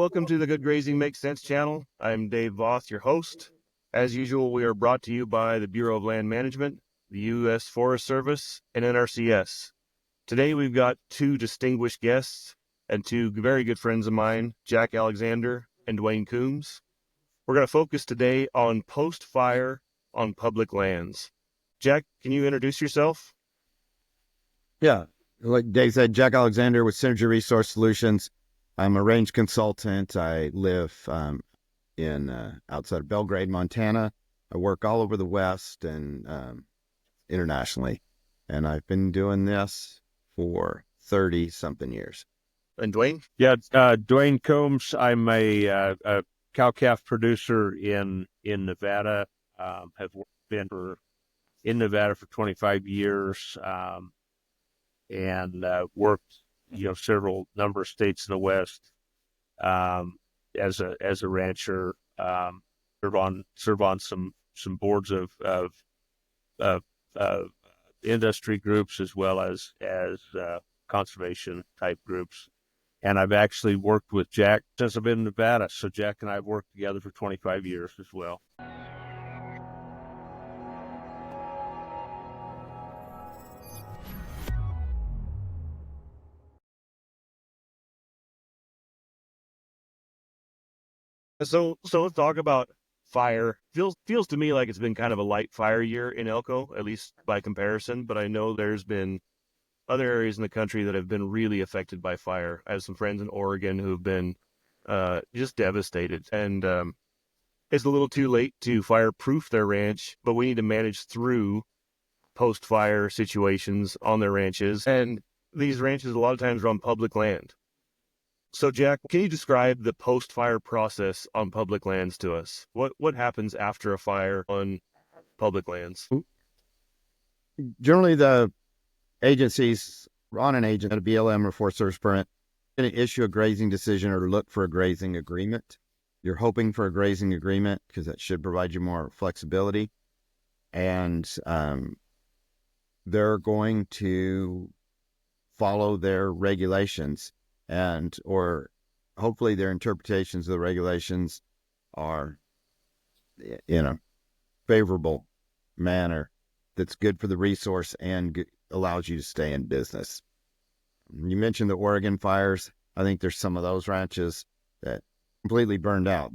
welcome to the Good Grazing Makes Sense channel. I'm Dave Voth, your host. As usual, we are brought to you by the Bureau of Land Management, the U.S. Forest Service, and NRCS. Today we've got two distinguished guests and two very good friends of mine, Jack Alexander and Dwayne Coombs. We're going to focus today on post-fire on public lands. Jack, can you introduce yourself? Yeah, like Dave said, Jack Alexander with Synergy Resource Solutions. I'm a range consultant. I live in outside of Belgrade, Montana. I work all over the West and internationally. And I've been doing this for 30-something years. And Dwayne? Yeah, Dwayne Combs. I'm a cow-calf producer in Nevada. Have been in Nevada for 25 years, and worked several number of states in the West as a rancher. Serve on some boards of industry groups as well as conservation type groups. And I've actually worked with Jack since I've been in Nevada. So Jack and I have worked together for 25 years as well. So let's talk about fire. Feels to me like it's been kind of a light fire year in Elko, at least by comparison. But I know there's been other areas in the country that have been really affected by fire. I have some friends in Oregon who've been just devastated. And it's a little too late to fireproof their ranch, but we need to manage through post-fire situations on their ranches. And these ranches a lot of times are on public land. So, Jack, can you describe the post-fire process on public lands to us? What happens after a fire on public lands? Generally, the agencies on an agent, a BLM or Forest Service permit, going to issue a grazing decision or look for a grazing agreement. You're hoping for a grazing agreement because that should provide you more flexibility. And they're going to follow their regulations or hopefully their interpretations of the regulations are in a favorable manner that's good for the resource and allows you to stay in business. You mentioned the Oregon fires. I think there's some of those ranches that completely burned out.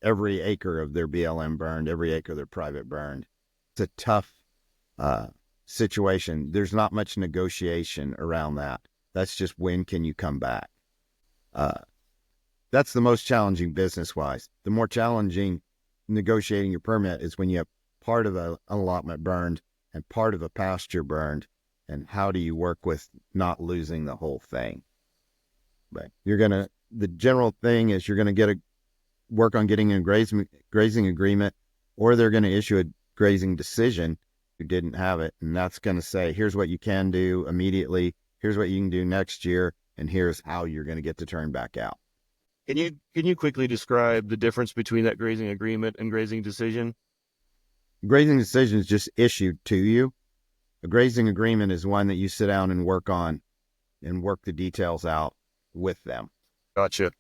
Every acre of their BLM burned, every acre of their private burned. It's a tough situation. There's not much negotiation around that. That's just when can you come back? That's the most challenging business-wise. The more challenging negotiating your permit is when you have part of an allotment burned and part of a pasture burned, and how do you work with not losing the whole thing? But the general thing is you're going to work on getting a grazing agreement, or they're going to issue a grazing decision who didn't have it, and that's going to say, here's what you can do immediately, here's what you can do next year, and here's how you're going to get to turn back out. Can you quickly describe the difference between that grazing agreement and grazing decision? Grazing decision is just issued to you. A grazing agreement is one that you sit down and work on and work the details out with them. Gotcha.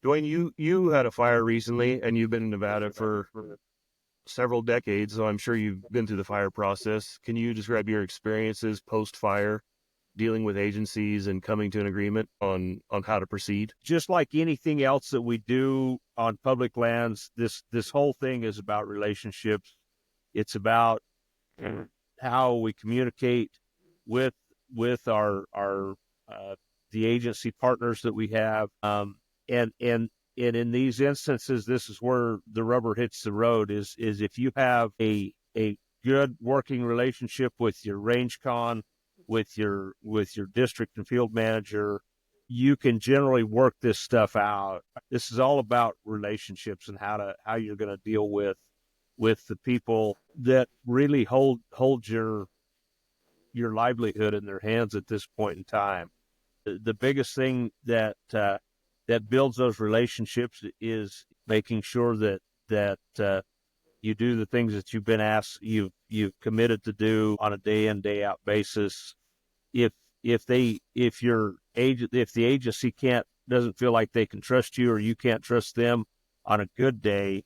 Dwayne, you had a fire recently, and you've been in Nevada for several decades, so I'm sure you've been through the fire process. Can you describe your experiences post-fire, dealing with agencies and coming to an agreement on how to proceed? Just like anything else that we do on public lands, this whole thing is about relationships. It's about how we communicate with our the agency partners that we have, and in these instances, this is where the rubber hits the road. Is if you have a good working relationship with your range con, with your district and field manager, you can generally work this stuff out. This is all about relationships and how you're going to deal with the people that really hold your livelihood in their hands at this point in time. The biggest thing that builds those relationships is making sure that you do the things that you've been asked, you've committed to do on a day in, day out basis. If the agency can't doesn't feel like they can trust you or you can't trust them on a good day,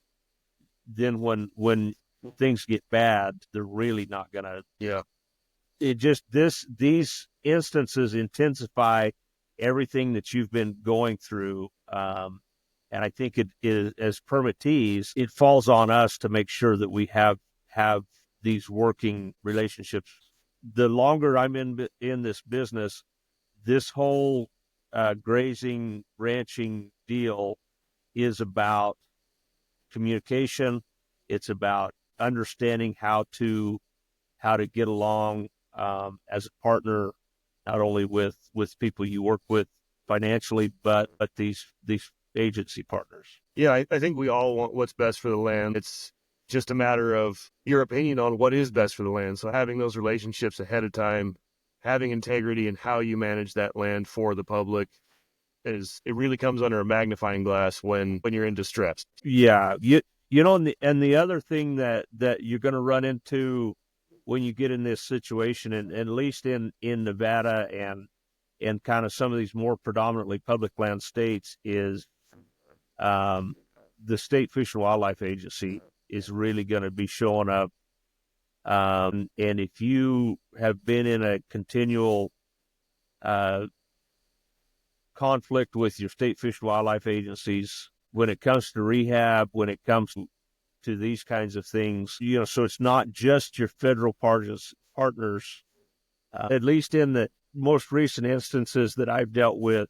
then when things get bad, they're really not gonna. Yeah. It just these instances intensify everything that you've been going through. And I think it is, as permittees, it falls on us to make sure that we have these working relationships. The longer I'm in this business, this whole grazing ranching deal is about communication. It's about understanding how to get along as a partner, not only with people you work with financially, but these agency partners. Yeah, I think we all want what's best for the land. It's just a matter of your opinion on what is best for the land. So having those relationships ahead of time, having integrity in how you manage that land for the public it really comes under a magnifying glass when you're in distress. Yeah, you know, and the other thing that you're going to run into when you get in this situation, and at least in Nevada and kind of some of these more predominantly public land states, is the State Fish and Wildlife Agency is really going to be showing up. And if you have been in a continual conflict with your state fish and wildlife agencies when it comes to rehab, when it comes to these kinds of things, you know, so it's not just your federal partners. At least in the most recent instances that I've dealt with,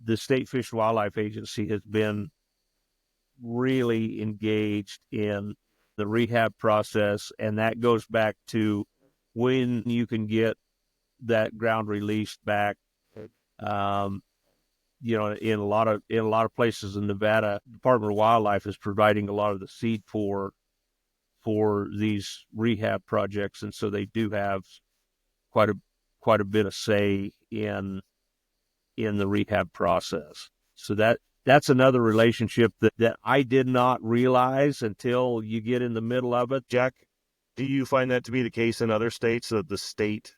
the State Fish and Wildlife Agency has been really engaged in the rehab process, and that goes back to when you can get that ground released back. You know, in a lot of places in Nevada, Department of Wildlife is providing a lot of the seed for these rehab projects, and so they do have quite a bit of say in the rehab process. So that's another relationship that I did not realize until you get in the middle of it. Jack, do you find that to be the case in other states, that the state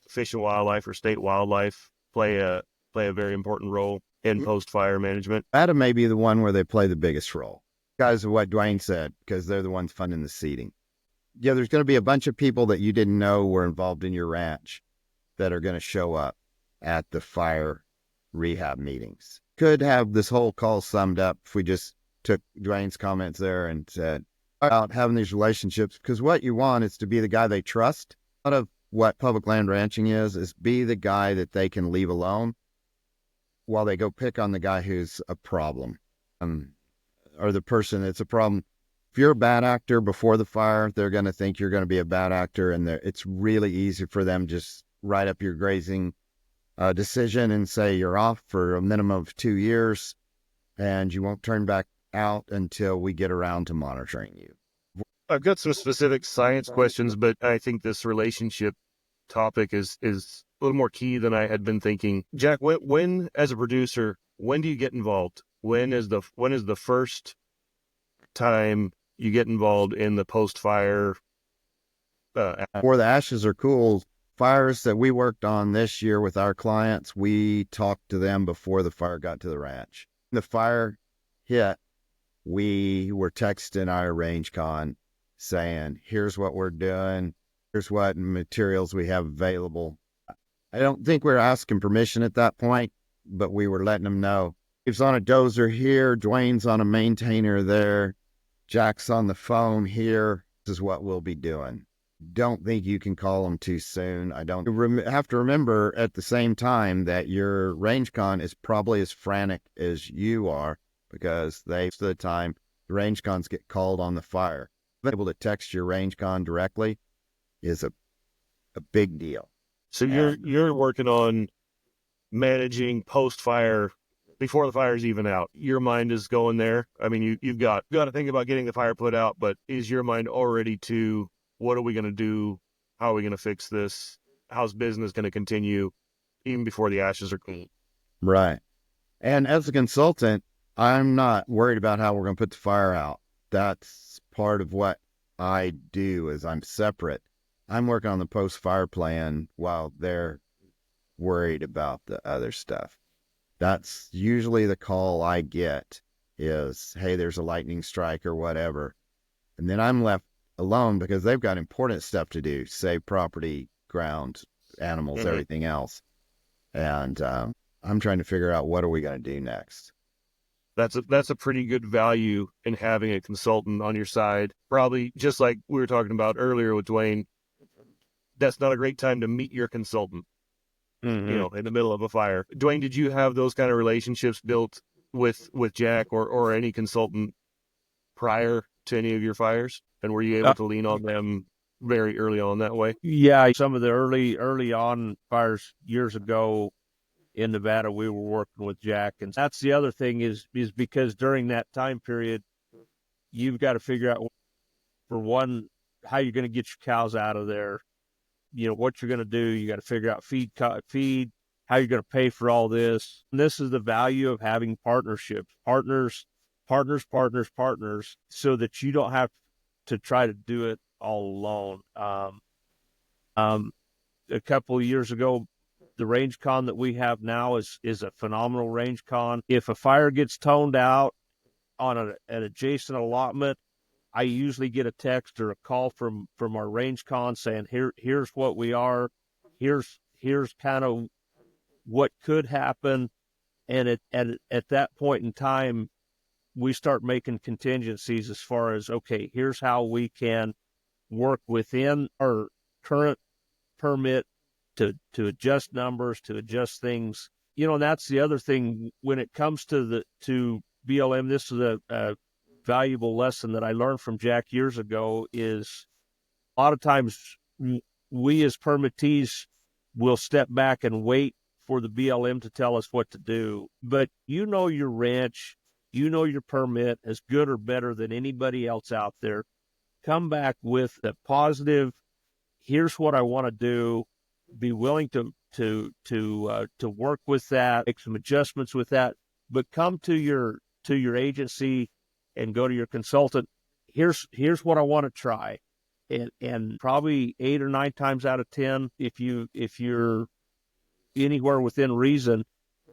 fish and wildlife or state wildlife play a very important role in post-fire management? Nevada may be the one where they play the biggest role. Because of what Dwayne said, because they're the ones funding the seeding. Yeah, there's going to be a bunch of people that you didn't know were involved in your ranch that are going to show up at the fire rehab meetings. Could have this whole call summed up if we just took Dwayne's comments there and said about having these relationships, because what you want is to be the guy they trust. A lot of what public land ranching is be the guy that they can leave alone while they go pick on the guy who's a problem, or the person that's a problem. If you're a bad actor before the fire, they're going to think you're going to be a bad actor, and it's really easy for them to just write up your grazing decision and say you're off for a minimum of 2 years, and you won't turn back out until we get around to monitoring you. I've got some specific science questions, but I think this relationship topic is a little more key than I had been thinking. Jack, when as a producer, when do you get involved? When is the first time you get involved in the post-fire? Before the ashes are cool, fires that we worked on this year with our clients, we talked to them before the fire got to the ranch. When the fire hit, we were texting our range con saying, here's what we're doing, here's what materials we have available. I don't think we were asking permission at that point, but we were letting them know. Steve's on a dozer here, Dwayne's on a maintainer there, Jack's on the phone here. This is what we'll be doing. Don't think you can call them too soon. I don't have to remember at the same time that your range con is probably as frantic as you are, because most of the time the range cons get called on the fire. Being able to text your range con directly is a big deal. So you're working on managing post-fire before the fire's even out. Your mind is going there. I mean, you've got to think about getting the fire put out, but is your mind already to what are we going to do? How are we going to fix this? How's business going to continue even before the ashes are clean? Right. And as a consultant, I'm not worried about how we're going to put the fire out. That's part of what I do, is I'm separate. I'm working on the post-fire plan while they're worried about the other stuff. That's usually the call I get is, hey, there's a lightning strike or whatever. And then I'm left alone because they've got important stuff to do, save property, ground, animals, Mhm. everything else. And I'm trying to figure out what are we going to do next. That's a pretty good value in having a consultant on your side. Probably just like we were talking about earlier with Dwayne, that's not a great time to meet your consultant, Mm-hmm. in the middle of a fire. Dwayne, did you have those kind of relationships built with Jack or any consultant prior to any of your fires? And were you able to lean on them very early on that way? Yeah, some of the early on fires years ago in Nevada, we were working with Jack, and that's the other thing is because during that time period, you've got to figure out, for one, how you're going to get your cows out of there. What you're going to do. You got to figure out feed, how you're going to pay for all this. And this is the value of having partnerships, partners, so that you don't have to try to do it all alone. Um, a couple of years ago, the range con that we have now is a phenomenal range con. If a fire gets toned out on an adjacent allotment, I usually get a text or a call from our range con saying, here's what we are, here's kind of what could happen, and at that point in time, we start making contingencies as far as, okay, here's how we can work within our current permit to adjust numbers, to adjust things. And that's the other thing when it comes to BLM. This is a valuable lesson that I learned from Jack years ago. Is a lot of times we as permittees will step back and wait for the BLM to tell us what to do. But your ranch, your permit as good or better than anybody else out there. Come back with a positive, here's what I want to do. Be willing to work with that, make some adjustments with that, but come to your agency and go to your consultant. Here's what I want to try, and probably 8 or 9 times out of 10, if you're anywhere within reason,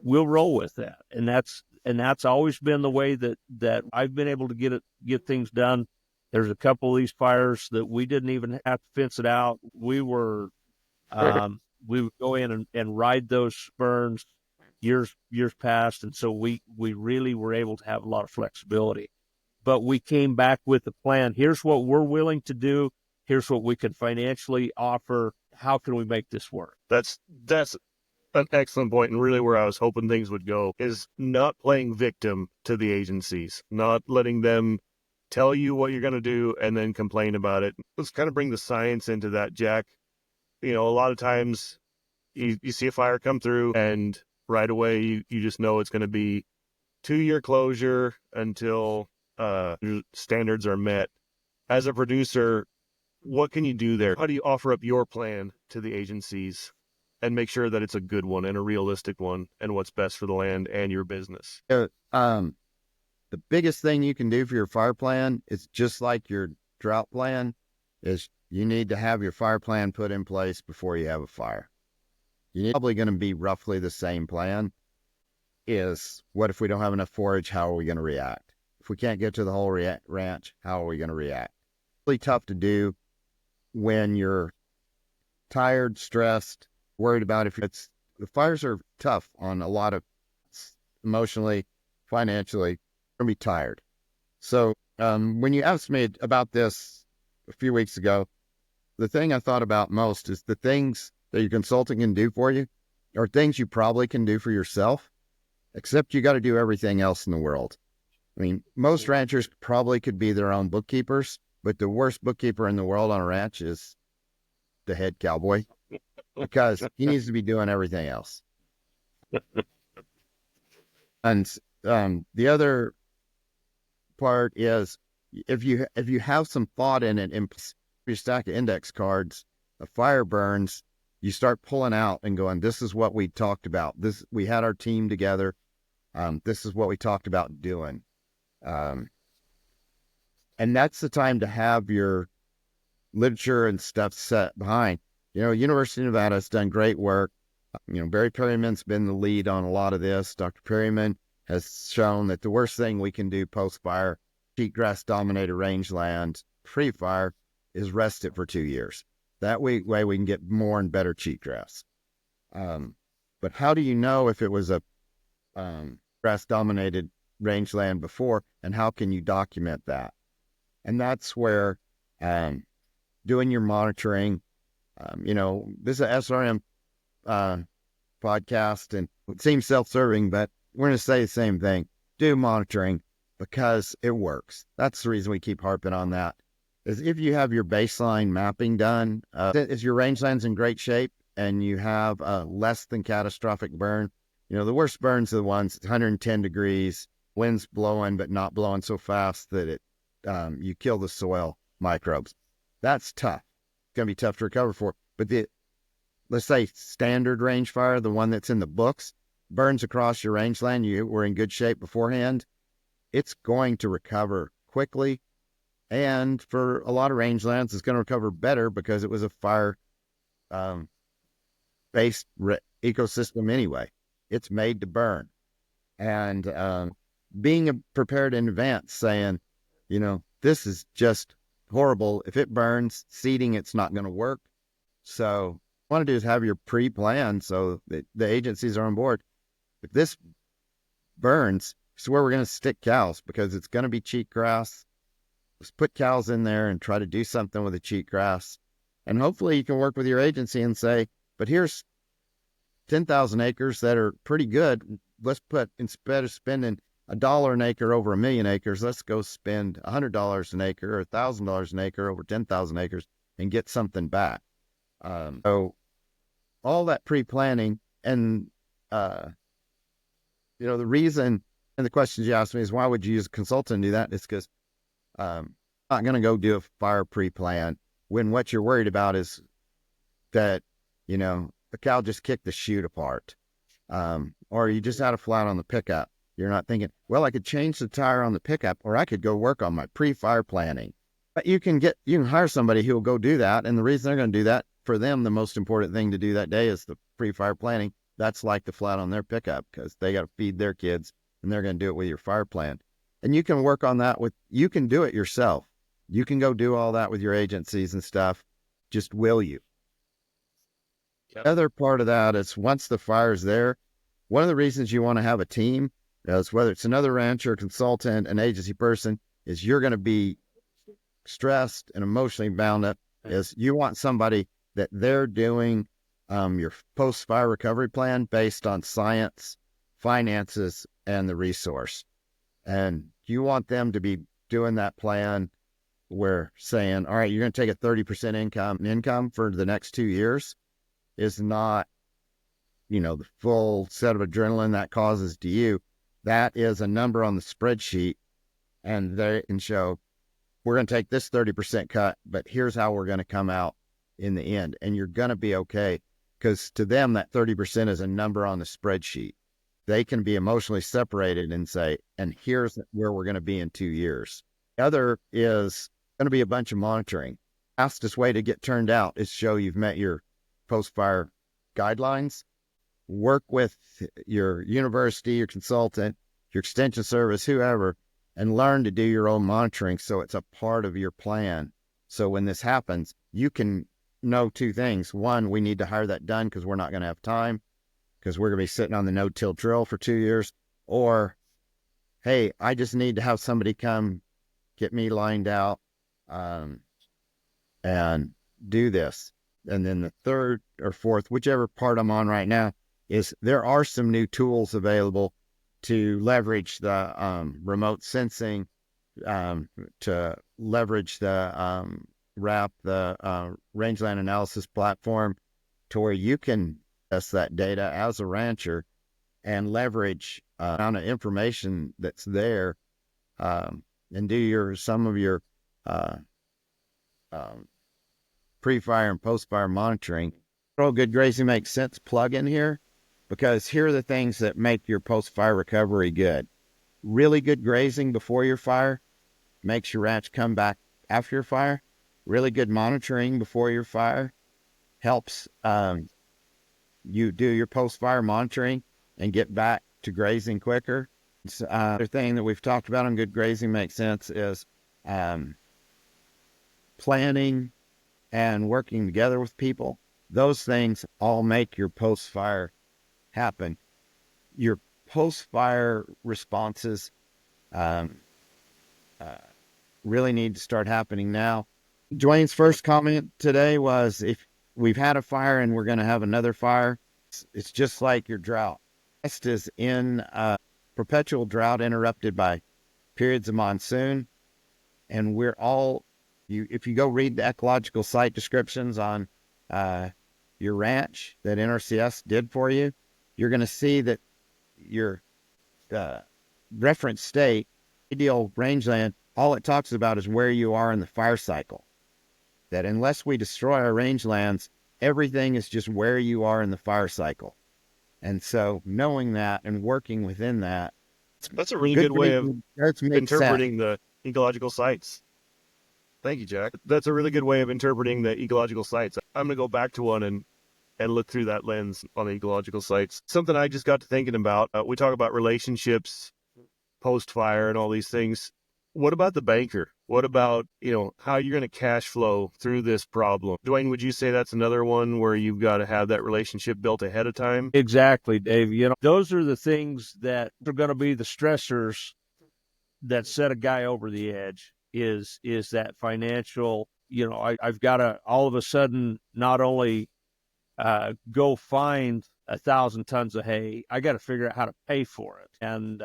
we'll roll with that, and that's always been the way that I've been able to get things done. There's a couple of these fires that we didn't even have to fence it out. We would go in and ride those burns years past, and so we really were able to have a lot of flexibility. But we came back with a plan. Here's what we're willing to do. Here's what we can financially offer. How can we make this work? That's an excellent point, and really where I was hoping things would go is not playing victim to the agencies, not letting them tell you what you're going to do and then complain about it. Let's kind of bring the science into that, Jack. A lot of times you see a fire come through and right away you just know it's going to be 2-year closure until standards are met. As a producer, what can you do there? How do you offer up your plan to the agencies and make sure that it's a good one and a realistic one and what's best for the land and your business? The biggest thing you can do for your fire plan is just like your drought plan is you need to have your fire plan put in place before you have a fire. You're probably going to be roughly the same plan. Is what if we don't have enough forage? How are we going to react? If we can't get to the whole ranch, how are we going to react? It's really tough to do when you're tired, stressed, worried about the fires are tough on a lot of emotionally, financially, going to be tired. So when you asked me about this a few weeks ago, the thing I thought about most is the things that your consultant can do for you are things you probably can do for yourself, except you got to do everything else in the world. I mean, most ranchers probably could be their own bookkeepers, but the worst bookkeeper in the world on a ranch is the head cowboy because he needs to be doing everything else. And the other part is if you have some thought in it, and your stack of index cards, a fire burns, you start pulling out and going, this is what we talked about. We had our team together. This is what we talked about doing. And that's the time to have your literature and stuff set behind. University of Nevada has done great work. Barry Perryman's been the lead on a lot of this. Dr. Perryman has shown that the worst thing we can do post-fire, cheatgrass dominated rangeland, pre-fire, is rest it for 2 years. That way we can get more and better cheatgrass. But how do you know if it was a grass dominated rangeland before, and how can you document that? And that's where doing your monitoring, this is a SRM podcast, and it seems self-serving, but we're going to say the same thing. Do monitoring because it works. That's the reason we keep harping on that. Is if you have your baseline mapping done, is your rangeland's in great shape and you have a less than catastrophic burn. The worst burns are the ones 110 degrees, winds blowing but not blowing so fast that you kill the soil microbes. That's tough. It's going to be tough to recover for. But let's say standard range fire, the one that's in the books, burns across your rangeland, you were in good shape beforehand, it's going to recover quickly. And for a lot of rangelands, it's going to recover better because it was a fire based ecosystem anyway. It's made to burn. And being prepared in advance, saying, this is just horrible. If it burns, seeding, it's not going to work. So what you want to do is have your pre-plan so that the agencies are on board. If this burns, it's where we're going to stick cows because it's going to be cheatgrass. Let's put cows in there and try to do something with the cheatgrass. And hopefully you can work with your agency and say, but here's 10,000 acres that are pretty good. Let's put, instead of spending $1 an acre over 1,000,000 acres, let's go spend $100 an acre or $1,000 an acre over 10,000 acres and get something back. So all that pre-planning and, the reason and the questions you asked me is why would you use a consultant to do that? It's because I'm not going to go do a fire pre-plan when what you're worried about is that, the cow just kicked the chute apart. Or you just had a flat on the pickup. You're not thinking, well, I could change the tire on the pickup, or I could go work on my pre-fire planning. But you can hire somebody who will go do that. And the reason they're going to do that, for them, the most important thing to do that day is the pre-fire planning. That's like the flat on their pickup because they got to feed their kids and they're going to do it with your fire plan. And you can work on that you can do it yourself. You can go do all that with your agencies and stuff. Just will you? Yep. The other part of that is once the fire's there, one of the reasons you want to have a team is whether it's another rancher, consultant, an agency person, is you're going to be stressed and emotionally bound up, is you want somebody that they're doing your post-fire recovery plan based on science, finances, and the resource. And you want them to be doing that plan where saying, all right, you're going to take a 30% income for the next 2 years is not, the full set of adrenaline that causes to you. That is a number on the spreadsheet, and they can show, we're going to take this 30% cut, but here's how we're going to come out in the end. And you're going to be okay, because to them, that 30% is a number on the spreadsheet. They can be emotionally separated and say, and here's where we're going to be in 2 years. The other is going to be a bunch of monitoring. Fastest way to get turned out is show you've met your post-fire guidelines. Work with your university, your consultant, your extension service, whoever, and learn to do your own monitoring so it's a part of your plan. So when this happens, you can know two things. One, we need to hire that done because we're not going to have time because we're going to be sitting on the no-till drill for 2 years. Or, hey, I just need to have somebody come get me lined out and do this. And then the third or fourth, whichever part I'm on right now, is there are some new tools available to leverage the remote sensing, to leverage the RAP, the rangeland analysis platform, to where you can test that data as a rancher and leverage amount of information that's there and do some of your pre-fire and post-fire monitoring. Good grazing makes sense plug in here, because here are the things that make your post-fire recovery good. Really good grazing before your fire makes your ranch come back after your fire. Really good monitoring before your fire helps you do your post-fire monitoring and get back to grazing quicker. Other thing that we've talked about on good grazing makes sense is planning and working together with people. Those things all make your post-fire happen. Your post-fire responses really need to start happening now. Dwayne's first comment today was, if we've had a fire and we're going to have another fire, it's just like your drought. West is in perpetual drought interrupted by periods of monsoon. And we're all, if you go read the ecological site descriptions on your ranch that NRCS did for you, you're going to see that your reference state, ideal rangeland, all it talks about is where you are in the fire cycle. That unless we destroy our rangelands, everything is just where you are in the fire cycle. And so knowing that and working within that. That's a really good way of interpreting sense. The ecological sites. Thank you, Jack. That's a really good way of interpreting the ecological sites. I'm going to go back to one and look through that lens on the ecological sites. Something I just got to thinking about, we talk about relationships, post-fire, and all these things. What about the banker? What about, how you're going to cash flow through this problem? Dwayne, would you say that's another one where you've got to have that relationship built ahead of time? Exactly, Dave. Those are the things that are going to be the stressors that set a guy over the edge, is that financial, I've got to all of a sudden not only go find 1,000 tons of hay, I got to figure out how to pay for it. And,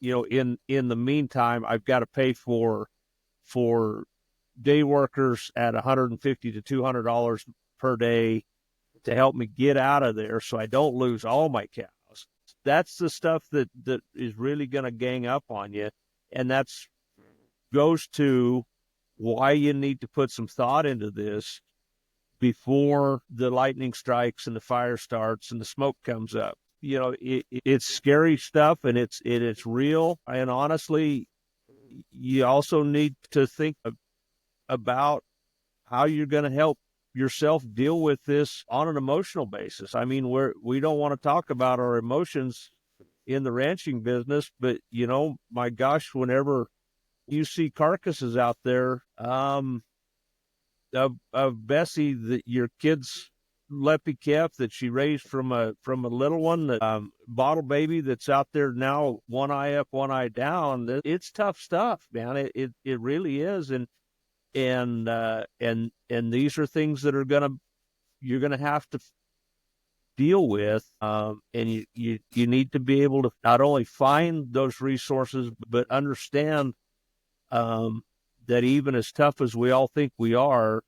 in the meantime, I've got to pay for day workers at $150 to $200 per day to help me get out of there so I don't lose all my cows. That's the stuff that is really going to gang up on you. And that's goes to why you need to put some thought into this before the lightning strikes and the fire starts and the smoke comes up. It's scary stuff, and it's real. And honestly, you also need to think about how you're going to help yourself deal with this on an emotional basis. I mean, we don't want to talk about our emotions in the ranching business, but my gosh, whenever you see carcasses out there of Bessie, that your kid's leppy calf that she raised from a little one, that bottle baby that's out there now, one eye up, one eye down. It's tough stuff, man. It really is. And these are things that you're gonna have to deal with. And you need to be able to not only find those resources, but understand that even as tough as we all think we are,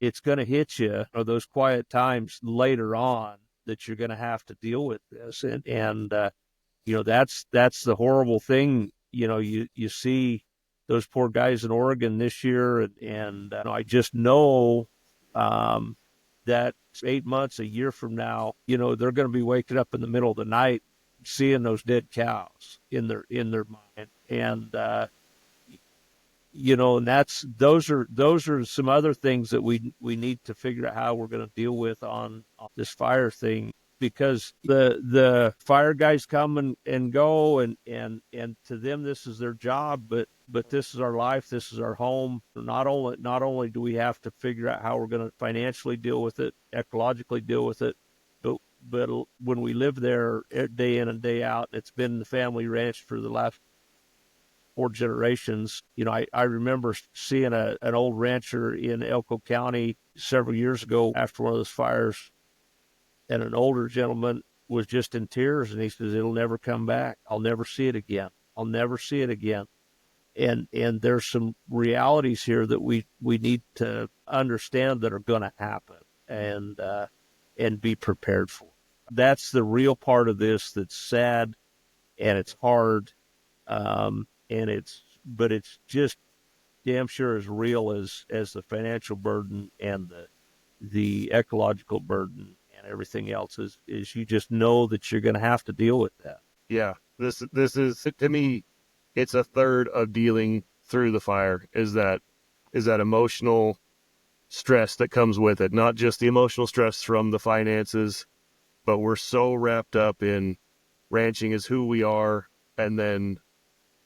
it's going to hit you, or those quiet times later on that you're going to have to deal with this. And that's the horrible thing. You see those poor guys in Oregon this year, and I just know that 8 months, a year from now, they're going to be waking up in the middle of the night seeing those dead cows in their mind. And and those are some other things that we need to figure out how we're going to deal with on this fire thing, because the fire guys come and go, and to them this is their job, but this is our life, this is our home. Not only do we have to figure out how we're going to financially deal with it, ecologically deal with it, but when we live there day in and day out, it's been the family ranch for the last 4 generations. I remember seeing an old rancher in Elko County several years ago after one of those fires, and an older gentleman was just in tears, and he says, "It'll never come back. I'll never see it again. I'll never see it again." And there's some realities here that we need to understand that are going to happen, and be prepared for. That's the real part of this that's sad, and it's hard. But it's just damn sure as real as the financial burden and the ecological burden and everything else is you just know that you're going to have to deal with that. Yeah, this is, to me, it's a third of dealing through the fire is that emotional stress that comes with it, not just the emotional stress from the finances but we're so wrapped up in ranching is who we are, and then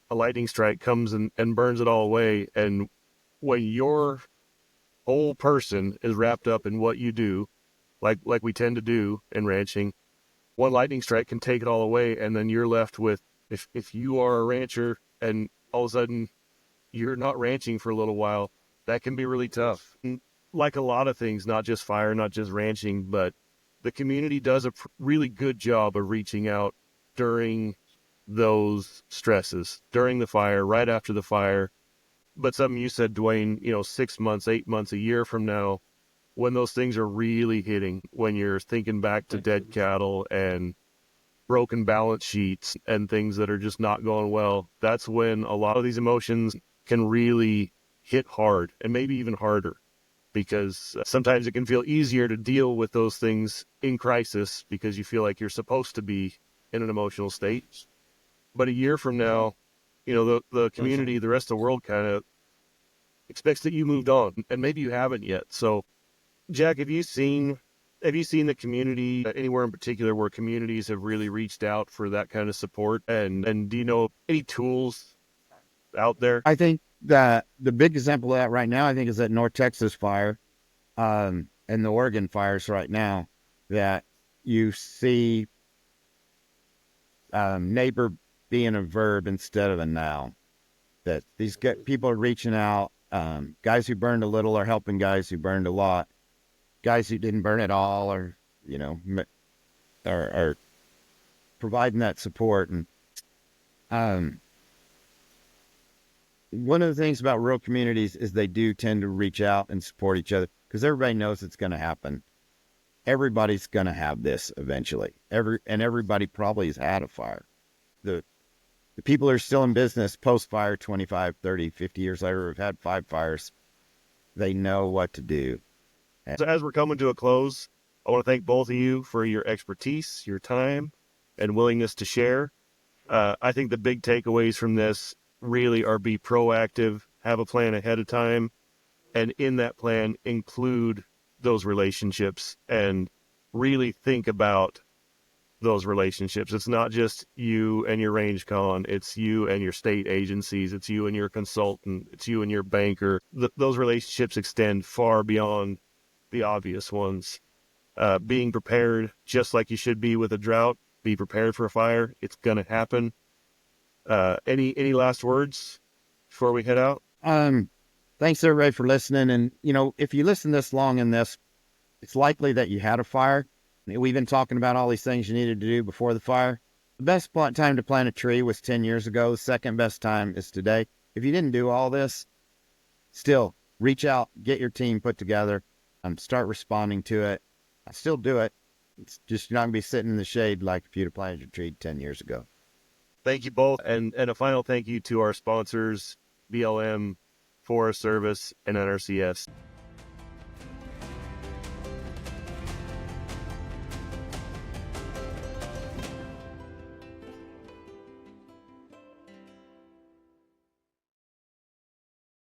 a lightning strike comes and burns it all away. And when your whole person is wrapped up in what you do, like we tend to do in ranching, one lightning strike can take it all away, and then you're left with, if you are a rancher and all of a sudden you're not ranching for a little while, that can be really tough. And like a lot of things, not just fire, not just ranching, but the community does a really good job of reaching out during those stresses, during the fire, right after the fire. But something you said, Dwayne, 6 months, 8 months, a year from now, when those things are really hitting, when you're thinking back to dead cattle and broken balance sheets and things that are just not going well, that's when a lot of these emotions can really hit hard, and maybe even harder, because sometimes it can feel easier to deal with those things in crisis because you feel like you're supposed to be in an emotional state. But a year from now, the community, the rest of the world kind of expects that you moved on, and maybe you haven't yet. So, Jack, have you seen the community anywhere in particular where communities have really reached out for that kind of support? And do you know any tools out there? I think that the big example of that right now, I think, is that North Texas fire, and the Oregon fires right now, that you see neighbor being a verb instead of a noun. That these people are reaching out. Guys who burned a little are helping guys who burned a lot. Guys who didn't burn at all are providing that support. And one of the things about rural communities is they do tend to reach out and support each other because everybody knows it's going to happen. Everybody's going to have this eventually. Everybody probably has had a fire. The people who are still in business post-fire 25, 30, 50 years later have had 5 fires. They know what to do. So as we're coming to a close, I want to thank both of you for your expertise, your time, and willingness to share. I think the big takeaways from this really are: be proactive, have a plan ahead of time, and in that plan include those relationships and really think about those relationships. It's not just you and your range con, it's you and your state agencies, it's you and your consultant, it's you and your banker. Those relationships extend far beyond the obvious ones. Being prepared, just like you should be with a drought, be prepared for a fire. It's going to happen. Any last words before we head out? Thanks everybody for listening. And, if you listen this long in this, it's likely that you had a fire. We've been talking about all these things you needed to do before the fire. The best time to plant a tree was 10 years ago. The second best time is today. If you didn't do all this, still reach out, get your team put together, and start responding to it. I still do it. It's just, you're not going to be sitting in the shade like if you'd have planted your tree 10 years ago. Thank you both. And a final thank you to our sponsors, BLM, Forest Service, and NRCS.